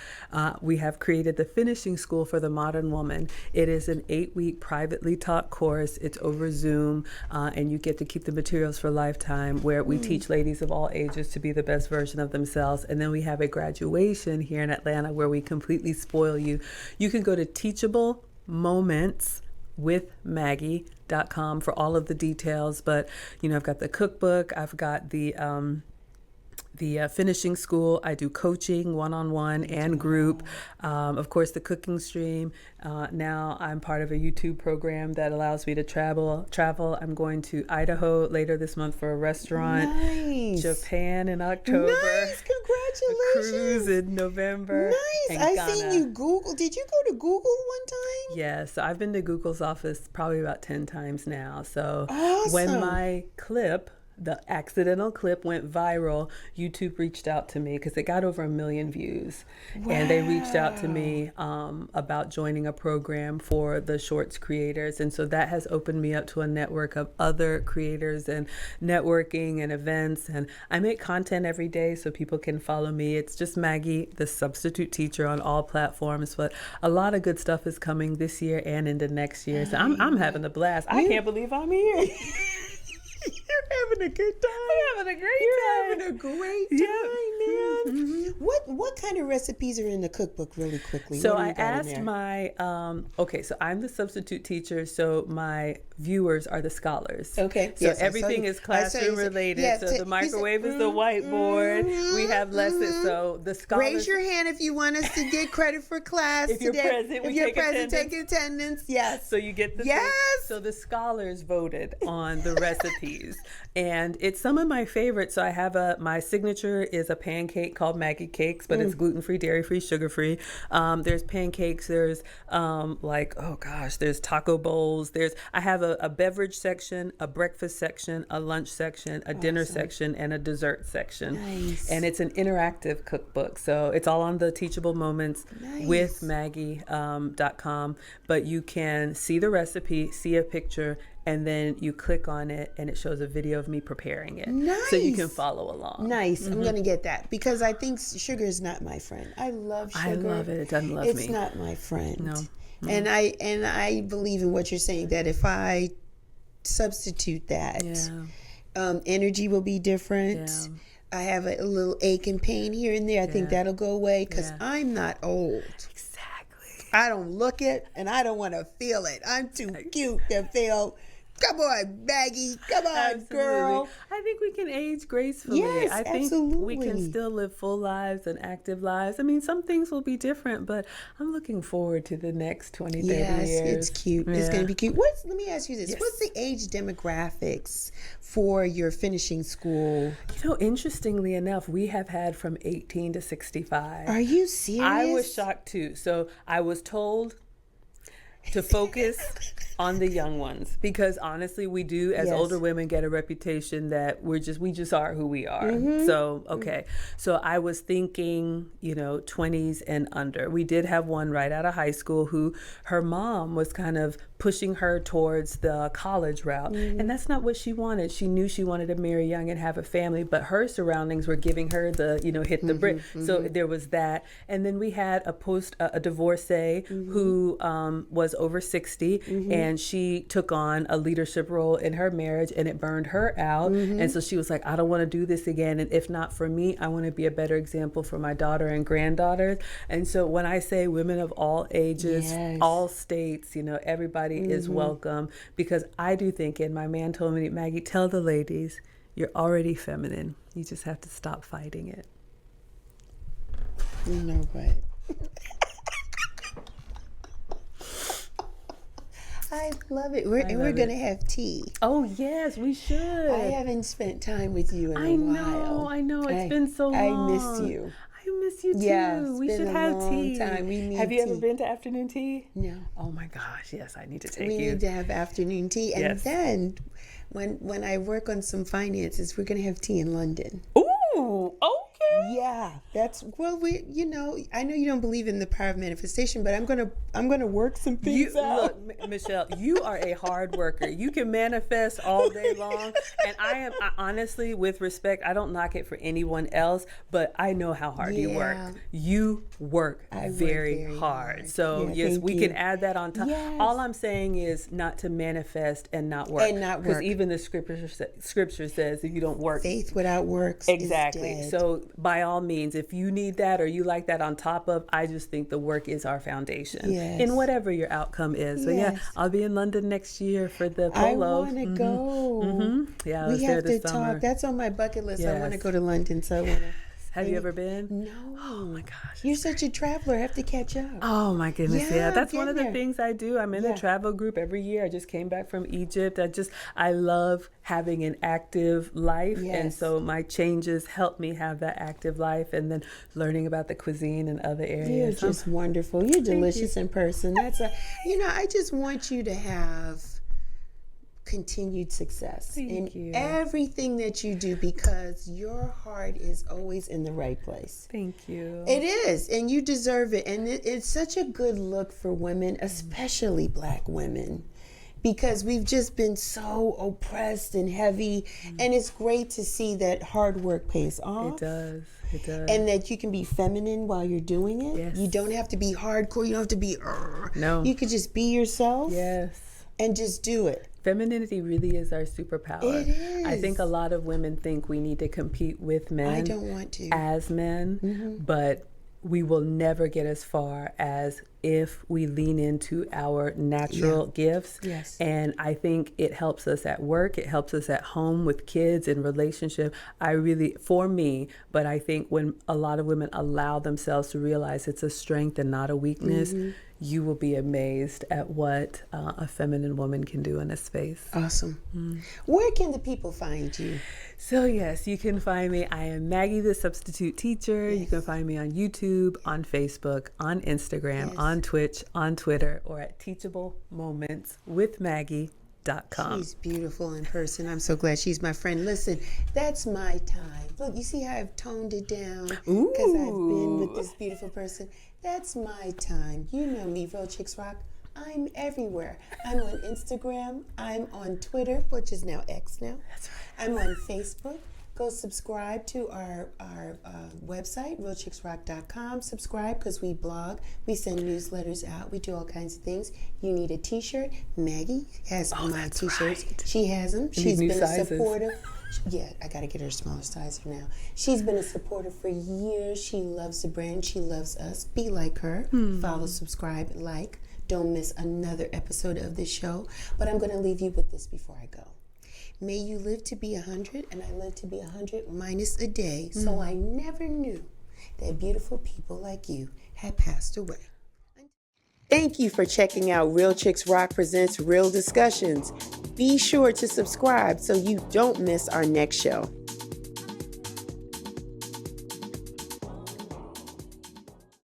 we have created the Finishing School for the Modern Woman. It is an 8-week privately taught course. It's over Zoom, and you get to keep the materials for a lifetime, where we teach ladies of all ages to be the best version of themselves. And then we have a graduation here in Atlanta where we completely spoil you. You can go to teachablemoments.com for all of the details. But, you know, I've got the cookbook, I've got the finishing school. I do coaching one-on-one and group. Of course, the cooking stream. Now I'm part of a YouTube program that allows me to travel. I'm going to Idaho later this month for a restaurant. Nice. Japan in October. Nice. Congratulations. cruise in November. Nice. I seen you Google. Did you go to Google one time? Yes. So I've been to Google's office probably about 10 times now. So awesome. When my clip, the accidental clip, went viral, YouTube reached out to me because it got over 1 million views. Wow. And they reached out to me about joining a program for the shorts creators. And so that has opened me up to a network of other creators and networking and events. And I make content every day so people can follow me. It's just Maggie, the substitute teacher, on all platforms. But a lot of good stuff is coming this year and into next year. So I'm having a blast. I can't believe I'm here. You're having a good time. I'm having a great time. You're having a great time, man. Mm-hmm. What kind of recipes are in the cookbook, really quickly? So I asked my, so I'm the substitute teacher, so my viewers are the scholars. Okay. So everything is classroom related. Yes, so the microwave is the whiteboard. We have lessons. So the scholars. Raise your hand if you want us to get credit for class if you're today. present, if you're present, take attendance. Yes. So you get the thing. So the scholars voted on the recipes. And it's some of my favorites. So I have my signature is a pancake called Maggie Cakes, but it's gluten-free, dairy-free, sugar-free. There's pancakes. There's there's taco bowls. I have a beverage section, a breakfast section, a lunch section, a dinner section, and a dessert section. Nice. And it's an interactive cookbook. So it's all on the Teachable Moments with Maggie.com. But you can see the recipe, see a picture, and then you click on it and it shows a video of me preparing it. Nice. So you can follow along. Nice. Mm-hmm. I'm going to get that because I think sugar is not my friend. I love sugar. I love it. It doesn't love me. It's not my friend. No. And I believe in what you're saying, that if I substitute that, energy will be different. Yeah. I have a little ache and pain here and there. I think that'll go away because I'm not old. Exactly. I don't look it and I don't want to feel it. I'm too cute to feel. Come on, Maggie. Come on, girl. I think we can age gracefully. Yes, I think absolutely. we can still live full lives and active lives. I mean, some things will be different, but I'm looking forward to the next 20, 30 years. Yes, it's cute. Yeah. It's going to be cute. Let me ask you this. Yes. What's the age demographics for your finishing school? You know, interestingly enough, we have had from 18 to 65. Are you serious? I was shocked too. So I was told to focus on the young ones because honestly we do as older women get a reputation that we just are who we are. So so I was thinking 20s and under. We did have one right out of high school who her mom was kind of pushing her towards the college route, and that's not what she wanted. She knew she wanted to marry young and have a family, but her surroundings were giving her the hit the brick. So there was that. And then we had a divorcee who was over 60 and she took on a leadership role in her marriage and it burned her out. And so she was like, I don't want to do this again, and if not for me, I want to be a better example for my daughter and granddaughters. And so when I say women of all ages, all states, everybody is welcome, because I do think, and my man told me, Maggie, tell the ladies you're already feminine, you just have to stop fighting it. You know what? I love it. We're going to have tea. Oh, yes, we should. I haven't spent time with you in a while. I know. It's been so long. I miss you. I miss you too. Yeah, we should have tea. Time. We need have you tea. ever been to afternoon tea? No. Oh my gosh, yes, I need to take you. We need to have afternoon tea. And then when I work on some finances, we're going to have tea in London. Ooh, okay. Yeah, I know you don't believe in the power of manifestation, but I'm gonna work some things out. Look, Michelle, you are a hard worker. You can manifest all day long, and I honestly, with respect, I don't knock it for anyone else, but I know how hard you work. You work very hard. So yes, we can add that on top. Yes. All I'm saying is not to manifest and not work. Because even the scripture says if you don't work, faith without works exactly. is dead. So by all means, if you need that or you like that on top of, I just think the work is our foundation in whatever your outcome is. But I'll be in London next year for the polo. I want to go. Yeah, I was we there have this to summer. talk. That's on my bucket list. I want to go to London, so I want to Have you ever been? No. Oh my gosh. You're such a traveler. I have to catch up. Oh my goodness. Yeah, Yeah, that's get one of the there. things I do. I'm in Yeah. a travel group every year. I just came back from Egypt. I love having an active life. And Yes. so my changes help me have that active life, and then learning about the cuisine and other You're areas. just wonderful. You're delicious in person. I just want you to have continued success in you. everything that you do, because your heart is always in the right place. Thank you. It is, and you deserve it. And it's such a good look for women, especially Black women, because we've just been so oppressed and heavy. And it's great to see that hard work pays off. It does. It does. And that you can be feminine while you're doing it. Yes. You don't have to be hardcore. You don't have to be, No. You could just be yourself Yes. and just do it. Femininity really is our superpower. It is. I think a lot of women think we need to compete with men. I don't want to. As men, but we will never get as far as if we lean into our natural gifts. Yes. And I think it helps us at work. It helps us at home with kids and relationship. For me, but I think when a lot of women allow themselves to realize it's a strength and not a weakness, you will be amazed at what a feminine woman can do in a space. Awesome. Where can the people find you? So yes, you can find me. I am Maggie, the substitute teacher. You can find me on YouTube, on Facebook, on Instagram, on Twitch, on Twitter, or at teachablemomentswithmaggie.com. She's beautiful in person. I'm so glad she's my friend. Listen, that's my time. Look, you see how I've toned it down because I've been with this beautiful person. That's my time. You know me, Real Chicks Rock. I'm everywhere. I'm on Instagram. I'm on Twitter, which is now X now. That's right. I'm on Facebook. Go subscribe to our website, realchicksrock.com. Subscribe because we blog. We send newsletters out. We do all kinds of things. You need a t-shirt. Maggie has my t-shirts. Right. She has them. She's been a supporter. Yeah, I got to get her a smaller size now. She's been a supporter for years. She loves the brand. She loves us. Be like her. Follow, subscribe, like. Don't miss another episode of this show. But I'm going to leave you with this before I go. May you live to be 100, and I live to be 100 minus a day. So I never knew that beautiful people like you had passed away. Thank you for checking out Real Chicks Rock Presents Real Discussions. Be sure to subscribe so you don't miss our next show.